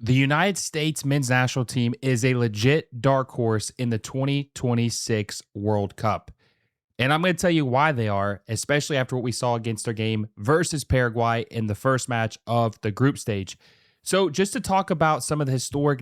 The United States men's national team is a legit dark horse in the 2026 World Cup. And I'm going to tell you why they are, especially after what we saw against their game versus Paraguay in the first match of the group stage. So, just to talk about some of the historic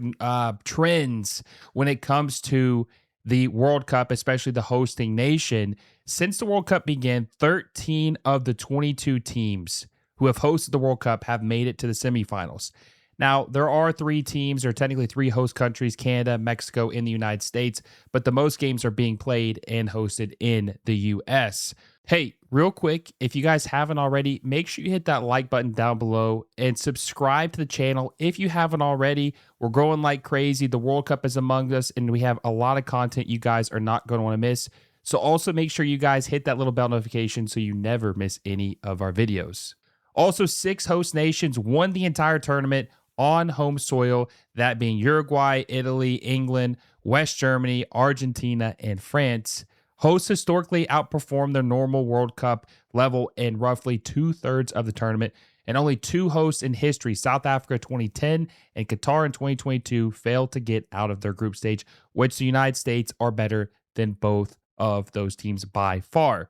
trends when it comes to the World Cup, especially the hosting nation, since the World Cup began, 13 of the 22 teams who have hosted the World Cup have made it to the semifinals. Now, there are three teams, or technically three host countries, Canada, Mexico, and the United States, but the most games are being played and hosted in the U.S. Hey, real quick, if you guys haven't already, make sure you hit that like button down below and subscribe to the channel if you haven't already. We're growing like crazy. The World Cup is among us, and we have a lot of content you guys are not going to want to miss. So also make sure you guys hit that little bell notification so you never miss any of our videos. Also, 6 host nations won the entire tournament on home soil, that being Uruguay, Italy, England, West Germany, Argentina, and France. Hosts historically outperformed their normal World Cup level in roughly 2/3 of the tournament, and only 2 hosts in history, South Africa 2010 and Qatar in 2022, failed to get out of their group stage, which the United States are better than both of those teams by far.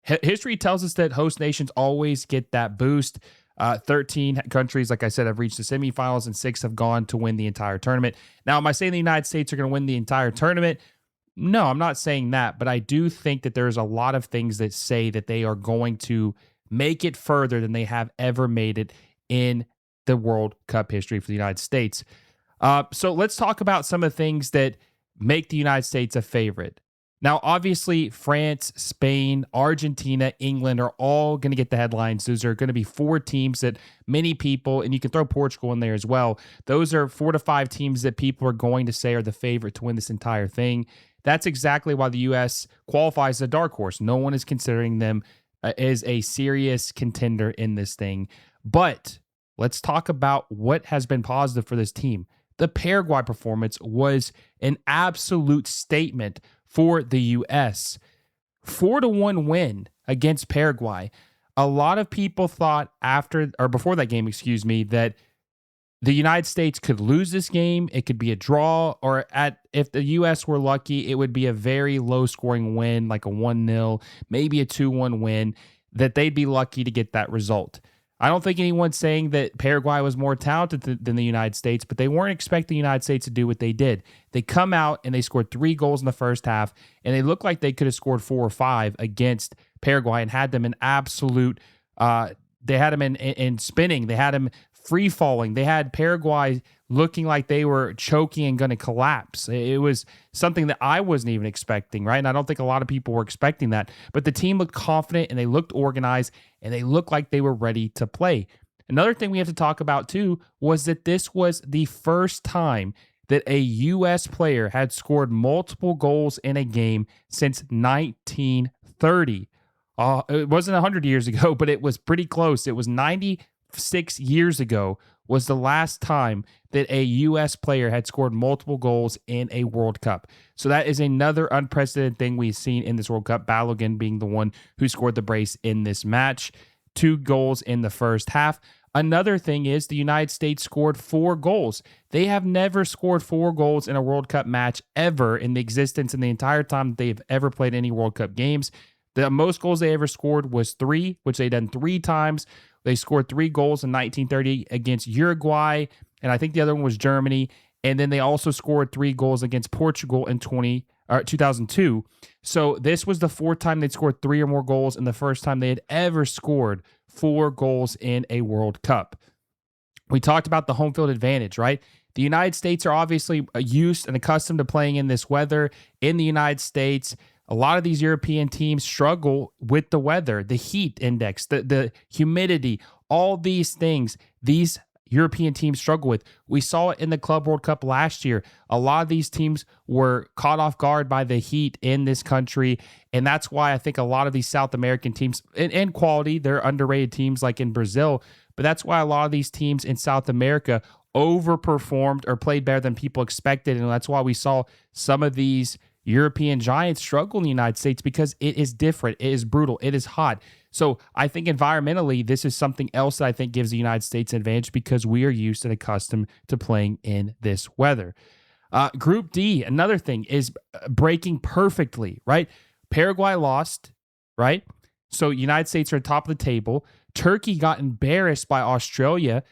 History tells us that host nations always get that boost. 13 countries, like I said, have reached the semifinals, and 6 have gone to win the entire tournament. Now, am I saying the United States are going to win the entire tournament? No, I'm not saying that, but I do think that there's a lot of things that say that they are going to make it further than they have ever made it in the World Cup history for the United States. So let's talk about some of the things that make the United States a favorite. Now, obviously, France, Spain, Argentina, England are all going to get the headlines. Those are going to be 4 teams that many people, and you can throw Portugal in there as well, those are 4 to 5 teams that people are going to say are the favorite to win this entire thing. That's exactly why the U.S. qualifies as a dark horse. No one is considering them as a serious contender in this thing. But let's talk about what has been positive for this team. The Paraguay performance was an absolute statement for the U.S. 4-1 win against Paraguay. A lot of people thought before that game, that the United States could lose this game. It could be a draw, or if the U.S. were lucky, it would be a very low-scoring win, like a 1-0, maybe a 2-1 win, that they'd be lucky to get that result. I don't think anyone's saying that Paraguay was more talented than the United States, but they weren't expecting the United States to do what they did. They come out and they scored 3 goals in the first half, and they looked like they could have scored 4 or 5 against Paraguay and had them in absolute they had them in spinning. They had them free falling. They had Paraguay looking like they were choking and going to collapse. It was something that I wasn't even expecting, right? And I don't think a lot of people were expecting that. But the team looked confident and they looked organized and they looked like they were ready to play. Another thing we have to talk about too was that this was the first time that a U.S. player had scored multiple goals in a game since 1930. It wasn't 100 years ago, but it was pretty close. It was 96 years ago was the last time that a U.S. player had scored multiple goals in a World Cup. So that is another unprecedented thing we've seen in this World Cup, Balogun being the one who scored the brace in this match. 2 goals in the first half. Another thing is the United States scored 4 goals. They have never scored 4 goals in a World Cup match ever in the existence in the entire time that they've ever played any World Cup games. The most goals they ever scored was 3, which they've done 3 times. They scored 3 goals in 1930 against Uruguay, and I think the other one was Germany. And then they also scored 3 goals against Portugal in 2002. So this was the 4th time they'd scored 3 or more goals, and the first time they had ever scored 4 goals in a World Cup. We talked about the home field advantage, right? The United States are obviously used and accustomed to playing in this weather in the United States. A lot of these European teams struggle with the weather, the heat index, the humidity, all these things. These European teams struggle with. We saw it in the Club World Cup last year. A lot of these teams were caught off guard by the heat in this country, and that's why I think a lot of these South American teams, in quality, they're underrated teams like in Brazil, but that's why a lot of these teams in South America overperformed or played better than people expected, and that's why we saw some of these European giants struggle in the United States because it is different. It is brutal. It is hot. So I think environmentally, this is something else that I think gives the United States an advantage because we are used and accustomed to playing in this weather. Group D, another thing is breaking perfectly, right? Paraguay lost, right? So United States are at top of the table. Turkey got embarrassed by Australia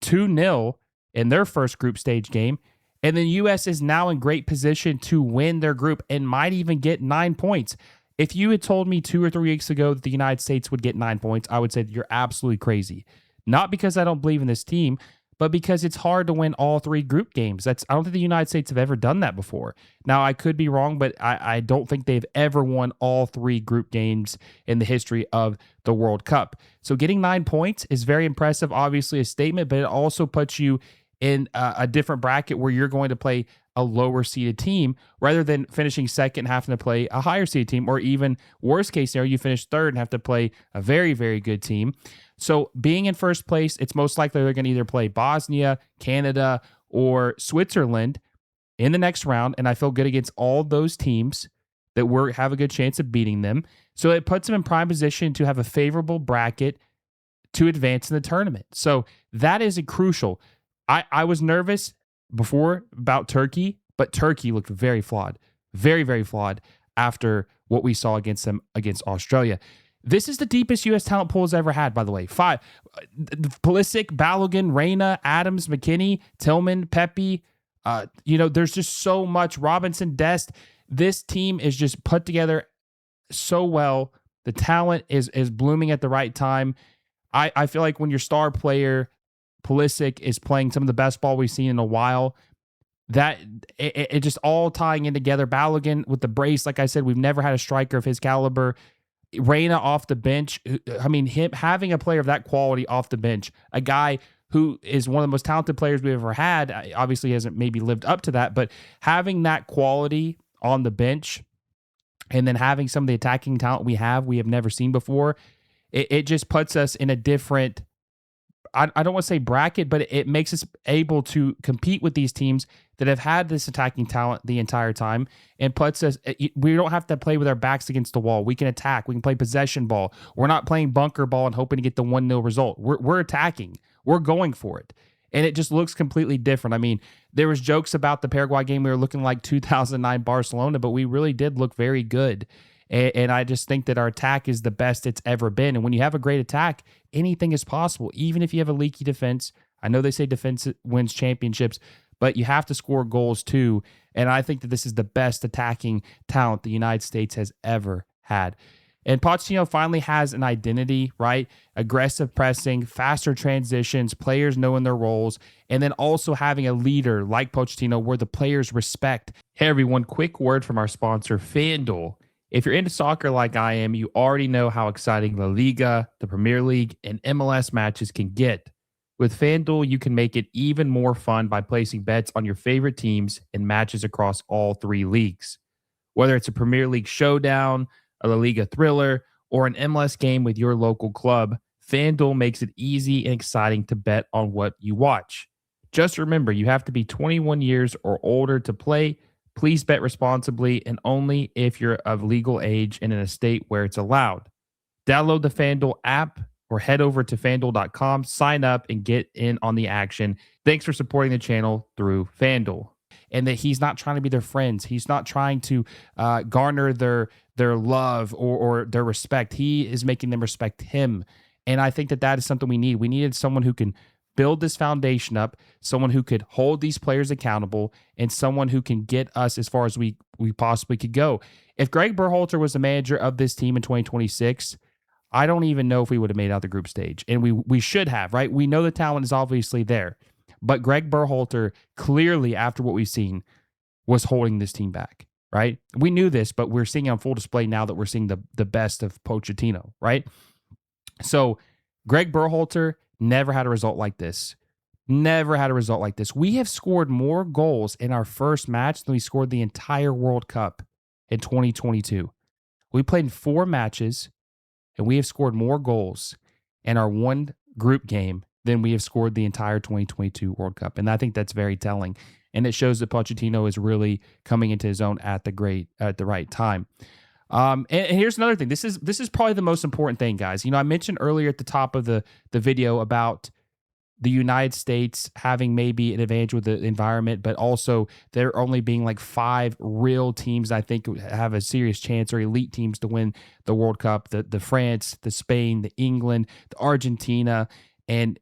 2-0 in their first group stage game. And the U.S. is now in great position to win their group and might even get 9 points. If you had told me 2 or 3 weeks ago that the United States would get 9 points, I would say you're absolutely crazy. Not because I don't believe in this team, but because it's hard to win all 3 group games. I don't think the United States have ever done that before. Now, I could be wrong, but I don't think they've ever won all 3 group games in the history of the World Cup. So getting 9 points is very impressive, obviously a statement, but it also puts you in a different bracket where you're going to play a lower seeded team rather than finishing second and having to play a higher seeded team, or even worst case scenario, you finish third and have to play a very, very good team. So being in first place, it's most likely they're going to either play Bosnia, Canada, or Switzerland in the next round. And I feel good against all those teams that have a good chance of beating them. So it puts them in prime position to have a favorable bracket to advance in the tournament. So that is crucial. I was nervous before about Turkey, but Turkey looked very flawed, very, very flawed after what we saw against them against Australia. This is the deepest U.S. talent pool has ever had, by the way. 5. Pulisic, Balogun, Reina, Adams, McKennie, Tillman, Pepe. There's just so much. Robinson, Dest. This team is just put together so well. The talent is blooming at the right time. I feel like when your star player, Pulisic, is playing some of the best ball we've seen in a while, that it just all tying in together. Balogun with the brace, like I said, we've never had a striker of his caliber. Reina off the bench. I mean, him having a player of that quality off the bench, a guy who is one of the most talented players we've ever had, obviously hasn't maybe lived up to that, but having that quality on the bench and then having some of the attacking talent we have never seen before, it just puts us in a different, I don't want to say bracket, but it makes us able to compete with these teams that have had this attacking talent the entire time, and puts us, we don't have to play with our backs against the wall. We can attack. We can play possession ball. We're not playing bunker ball and hoping to get the 1-0 result. We're attacking. We're going for it. And it just looks completely different. I mean, there was jokes about the Paraguay game. We were looking like 2009 Barcelona, but we really did look very good. And I just think that our attack is the best it's ever been. And when you have a great attack, anything is possible, even if you have a leaky defense. I know they say defense wins championships, but you have to score goals too. And I think that this is the best attacking talent the United States has ever had. And Pochettino finally has an identity, right? Aggressive pressing, faster transitions, players knowing their roles, and then also having a leader like Pochettino where the players respect. Hey everyone, quick word from our sponsor, FanDuel. If you're into soccer like I am, you already know how exciting La Liga, the Premier League, and MLS matches can get. With FanDuel, you can make it even more fun by placing bets on your favorite teams and matches across all 3 leagues. Whether it's a Premier League showdown, a La Liga thriller, or an MLS game with your local club, FanDuel makes it easy and exciting to bet on what you watch. Just remember, you have to be 21 years or older to play. Please bet responsibly and only if you're of legal age and in a state where it's allowed. Download the FanDuel app or head over to FanDuel.com, sign up, and get in on the action. Thanks for supporting the channel through FanDuel. And that he's not trying to be their friends. He's not trying to garner their love or their respect. He is making them respect him. And I think that is something we need. We needed someone who can build this foundation up, someone who could hold these players accountable, and someone who can get us as far as we possibly could go. If Greg Berhalter was the manager of this team in 2026, I don't even know if we would have made out the group stage. And we should have, right? We know the talent is obviously there. But Greg Berhalter, clearly after what we've seen, was holding this team back, right? We knew this, but we're seeing it on full display now that we're seeing the best of Pochettino, right? So Greg Berhalter never had a result like this. Never had a result like this. We have scored more goals in our first match than we scored the entire World Cup in 2022. We played in 4 matches, and we have scored more goals in our one group game than we have scored the entire 2022 World Cup. And I think that's very telling. And it shows that Pochettino is really coming into his own at the right time. And here's another thing. This is probably the most important thing, guys. I mentioned earlier at the top of the video about the United States having maybe an advantage with the environment, but also there only being like 5 real teams I think have a serious chance, or elite teams, to win the World Cup: the France, the Spain, the England, the Argentina, and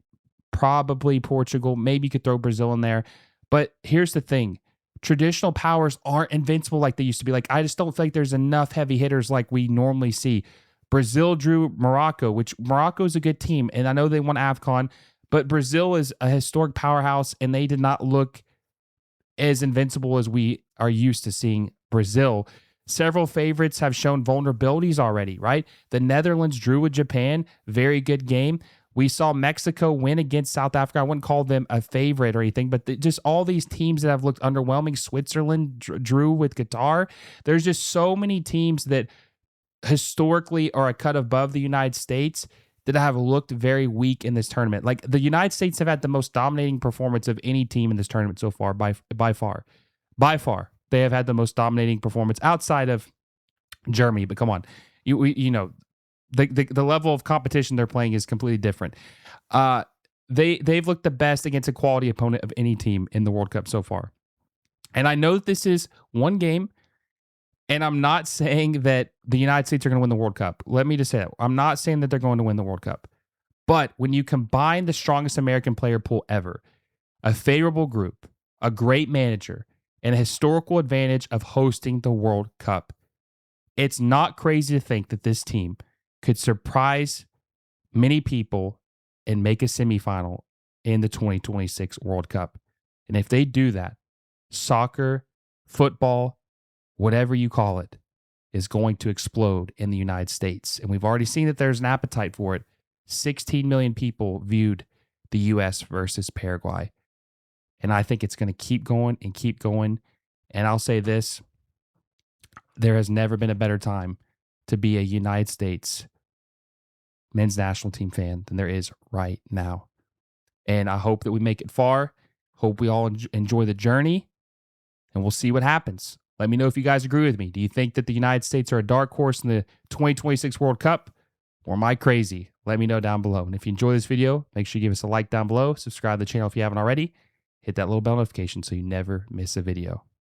probably Portugal. Maybe you could throw Brazil in there. But here's the thing. Traditional powers aren't invincible like they used to be. Like, I just don't think there's enough heavy hitters like we normally see. Brazil drew Morocco, which Morocco is a good team, and I know they won AFCON, but Brazil is a historic powerhouse, and they did not look as invincible as we are used to seeing Brazil. Several favorites have shown vulnerabilities already, right? The Netherlands drew with Japan, very good game. We saw Mexico win against South Africa. I wouldn't call them a favorite or anything, but just all these teams that have looked underwhelming. Switzerland drew with Qatar. There's just so many teams that historically are a cut above the United States that have looked very weak in this tournament. Like, the United States have had the most dominating performance of any team in this tournament so far, by far. By far. They have had the most dominating performance outside of Germany, but come on. The level of competition they're playing is completely different. They've looked the best against a quality opponent of any team in the World Cup so far. And I know that this is one game, and I'm not saying that the United States are going to win the World Cup. Let me just say that. I'm not saying that they're going to win the World Cup. But when you combine the strongest American player pool ever, a favorable group, a great manager, and a historical advantage of hosting the World Cup, it's not crazy to think that this team could surprise many people and make a semifinal in the 2026 World Cup. And if they do that, soccer, football, whatever you call it, is going to explode in the United States. And we've already seen that there's an appetite for it. 16 million people viewed the U.S. versus Paraguay. And I think it's going to keep going and keep going. And I'll say this: there has never been a better time to be a United States men's national team fan than there is right now. And I hope that we make it far. Hope we all enjoy the journey. And we'll see what happens. Let me know if you guys agree with me. Do you think that the United States are a dark horse in the 2026 World Cup? Or am I crazy? Let me know down below. And if you enjoy this video, make sure you give us a like down below. Subscribe to the channel if you haven't already. Hit that little bell notification so you never miss a video.